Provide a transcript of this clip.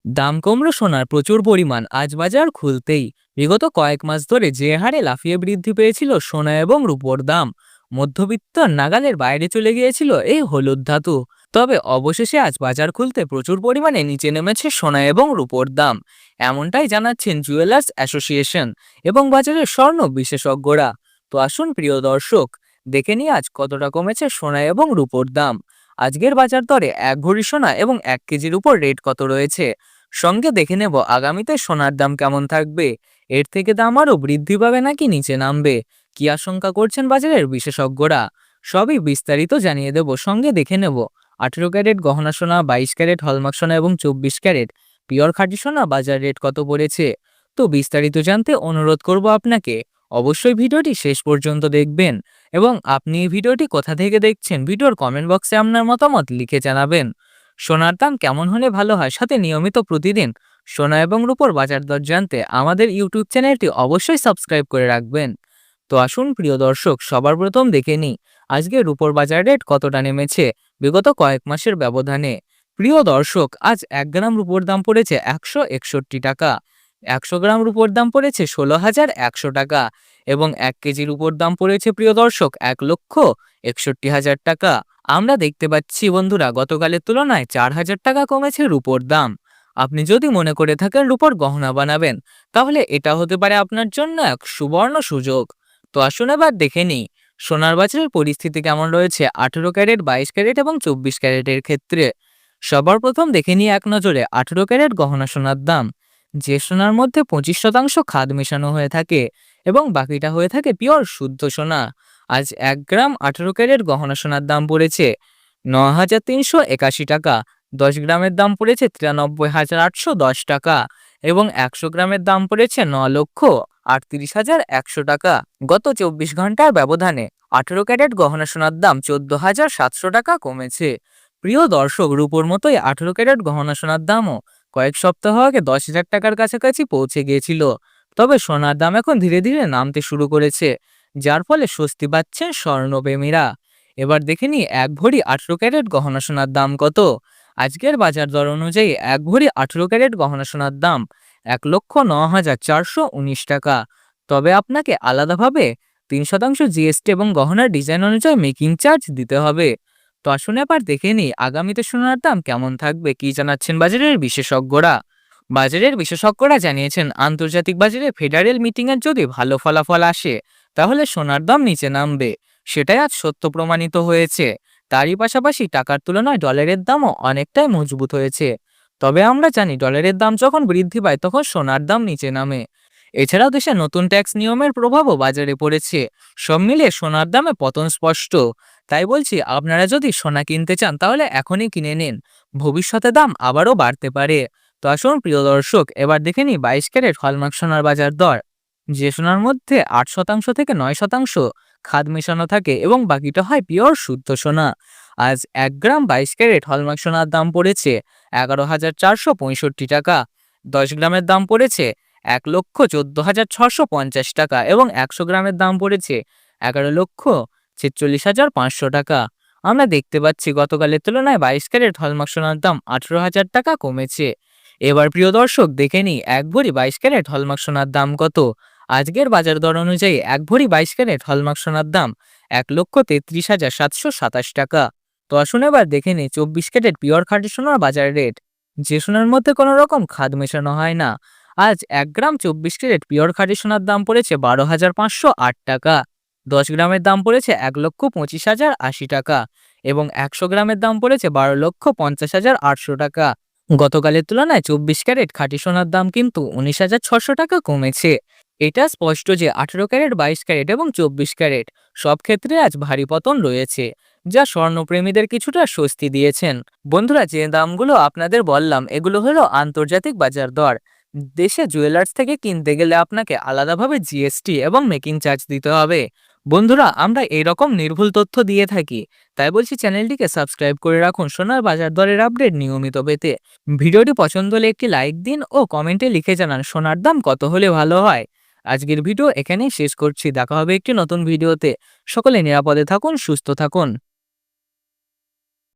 দাম কমলো সোনার প্রচুর পরিমাণ আজ বাজার খুলতেই। বিগত কয়েক মাস ধরে যে হারে লাফিয়ে বৃদ্ধি পেয়েছিল সোনা এবং রূপোর দাম, মধ্যবিত্ত নাগালের বাইরে চলে গিয়েছিল এই হলুদ ধাতু। তবে অবশেষে আজ বাজার খুলতে প্রচুর পরিমাণে নিচে নেমেছে সোনা এবং রূপোর দাম। এমনটাই জানাচ্ছেন জুয়েলার্স অ্যাসোসিয়েশন এবং বাজারের স্বর্ণ বিশেষজ্ঞরা। তো আসুন প্রিয় দর্শক, দেখে নিই আজ কতটা কমেছে সোনা এবং রূপোর দাম। আজকের বাজার দরে এক ভরি সোনা এবং 1 কেজির উপর রেট কত রয়েছে, সঙ্গে দেখে নেব আগামীতে সোনার দাম কেমন থাকবে। এর থেকে দাম আরও বৃদ্ধি পাবে নাকি নিচে নামবে, কি আশঙ্কা করছেন বাজারের বিশেষজ্ঞরা, সবই বিস্তারিত জানিয়ে দেব। সঙ্গে দেখে নেব 18 ক্যারেট গহনা সোনা, 22 ক্যারেট হলমার্ক সোনা এবং 24 ক্যারেট পিওর খাঁটি সোনা বাজার রেট কত পড়েছে। তো বিস্তারিত জানতে অনুরোধ করব আপনাকে অবশ্যই ভিডিওটি শেষ পর্যন্ত দেখবেন এবং আপনি এই ভিডিওটি কোথা থেকে দেখছেন ভিডিওর কমেন্ট বক্সে আপনার মতামত লিখে জানাবেন। সোনার দাম কেমন হলে ভালো হয়, সাথে নিয়মিত প্রতিদিন সোনা এবং রূপোর বাজার দর জানতে আমাদের ইউটিউব চ্যানেলটি অবশ্যই সাবস্ক্রাইব করে রাখবেন। তো আসুন প্রিয় দর্শক, সবার প্রথম দেখে নিই আজকে রূপোর বাজার রেট কতটা নেমেছে বিগত কয়েক মাসের ব্যবধানে। প্রিয় দর্শক, আজ 1 গ্রাম রূপোর দাম পড়েছে 161 টাকা, 100 গ্রাম রূপোর দাম পড়েছে 16,100 টাকা এবং 1 কেজির উপর দাম পড়েছে প্রিয় দর্শক 1,61,000 টাকা। আমরা দেখতে পাচ্ছি বন্ধুরা, গতকালের তুলনায় 4,000 টাকা কমেছে রূপোর দাম। আপনি যদি মনে করে থাকেন রূপোর গহনা বানাবেন, তাহলে এটা হতে পারে আপনার জন্য এক সুবর্ণ সুযোগ। তো আসুন এবার দেখে নিই সোনার বাজারের পরিস্থিতি কেমন রয়েছে 18 ক্যারেট, 22 ক্যারেট এবং 24 ক্যারেটের ক্ষেত্রে। সবার প্রথম দেখে নিই এক নজরে 18 ক্যারেট গহনা সোনার দাম। যে সোনার মধ্যে 25% খাদ মেশানো হয়ে থাকে এবং বাকিটা হয়ে থাকে পিওর শুদ্ধ সোনা, আজ 1 গ্রাম 18 ক্যারেট গহনা সোনার দাম পড়েছে 9,381 টাকা। 10 গ্রামের দাম পড়েছে 93,810 টাকা এবং 100 গ্রামের দাম পড়েছে 9,38,100 টাকা। গত 24 ঘন্টার ব্যবধানে 18 ক্যারেট গহনা সোনার দাম 14,700 টাকা কমেছে। প্রিয় দর্শক, রূপোর মতোই 18 ক্যারেট গহনা সোনার দামও কয়েক সপ্তাহ আগে 10,000 টাকার কাছাকাছি পৌঁছে গিয়েছিল। তবে সোনার দাম এখন ধীরে ধীরে নামতে শুরু করেছে, যার ফলে স্বস্তি পাচ্ছেন স্বর্ণপ্রেমীরা। এবার দেখে নিই 1 ভরি 18 ক্যারেট গহনা সোনার দাম কত। আজকের বাজার দর অনুযায়ী 1 ভরি 18 ক্যারেট গহনা সোনার দাম 1,09,419 টাকা। তবে আপনাকে আলাদাভাবে 3% জিএসটি এবং গহনার ডিজাইন অনুযায়ী মেকিং চার্জ দিতে হবে। তো আসুন এবার দেখে নিই আগামীতে সোনার দাম কেমন থাকবে, কি জানাচ্ছেন বাজারের বিশেষজ্ঞরা। বাজারের বিশেষজ্ঞরা জানিয়েছেন, আন্তর্জাতিক বাজারে ফেডারেল মিটিংয়ের যদি ভালো ফলাফল আসে, তাহলে সোনার দাম নিচে নামবে। সেটাই আজ সত্য প্রমাণিত হয়েছে। তারই পাশাপাশি টাকার তুলনায় ডলারের দামও অনেকটাই মজবুত হয়েছে। তবে আমরা জানি ডলারের দাম যখন বৃদ্ধি পায় তখন সোনার দাম নিচে নামে। এছাড়াও দেশে নতুন ট্যাক্স নিয়মের প্রভাবও বাজারে পড়েছে। সব মিলিয়ে সোনার দামে পতন স্পষ্ট। তাই বলছি, আপনারা যদি সোনা কিনতে চান তাহলে এখনই কিনে নিন, ভবিষ্যতে দাম আবারও বাড়তে পারে। তো আসুন প্রিয় দর্শক, এবার দেখে নিই 22 ক্যারেট হলমার্ক সোনার বাজার দর। যে সোনার মধ্যে 8% থেকে 9% খাদ মেশানো থাকে এবং বাকিটা হয় পিওর শুদ্ধ সোনা, আজ 1 গ্রাম 22 ক্যারেট হলমার্ক সোনার দাম পড়েছে 11,465 টাকা। 10 গ্রামের দাম পড়েছে 1,14,650 টাকা এবং 100 গ্রামের দাম পড়েছে 11,46,500 টাকা। আমরা দেখতে পাচ্ছি গতকালের তুলনায় 22 ক্যারেট হলমার্ক সোনার দাম 18,000 টাকা কমেছে। এবার প্রিয় দর্শক দেখে নিই 1 ভরি 22 ক্যারেট হলমার্ক সোনার দাম কত। আজকের বাজার দর অনুযায়ী 1 ভরি 22 ক্যারেট হলমার্ক সোনার দাম 1,33,727 টাকা। তো আসুন এবার দেখে নিই 24 ক্যারেট পিওর খাঁটি সোনার বাজার রেট। যে সোনার মধ্যে কোনো রকম খাদ মেশানো হয় না, আজ 1 গ্রাম 24 ক্যারেট পিওর খাঁটি সোনার দাম পড়েছে 12,508 টাকা। 10 গ্রামের দাম পড়েছে 1,25,080 টাকা এবং 100 গ্রামের দাম পড়েছে 12,50,800 টাকা। গতকালের তুলনায় 24 ক্যারেট খাঁটি সোনার দাম কিন্তু 19,600 টাকা কমেছে। এটা স্পষ্ট যে 18 ক্যারেট, 22 ক্যারেট এবং 24 ক্যারেট সব ক্ষেত্রে আজ ভারী পতন রয়েছে, যা স্বর্ণপ্রেমীদের কিছুটা স্বস্তি দিয়েছেন। বন্ধুরা, যে দামগুলো আপনাদের বললাম এগুলো হলো আন্তর্জাতিক বাজার দর। দেশে জুয়েলার্স থেকে কিনতে গেলে আপনাকে আলাদাভাবে জিএসটি এবং মেকিং চার্জ দিতে হবে। বন্ধুরা, আমরা এইরকম নির্ভুল তথ্য দিয়ে থাকি, তাই বলছি চ্যানেলটিকে সাবস্ক্রাইব করে রাখুন সোনার বাজার দরের আপডেট নিয়মিত পেতে। ভিডিওটি পছন্দ হলে একটি লাইক দিন ও কমেন্টে লিখে জানান সোনার দাম কত হলে ভালো হয়। আজকের ভিডিও এখানেই শেষ করছি, দেখা হবে একটি নতুন ভিডিওতে। সকলে নিরাপদে থাকুন, সুস্থ থাকুন।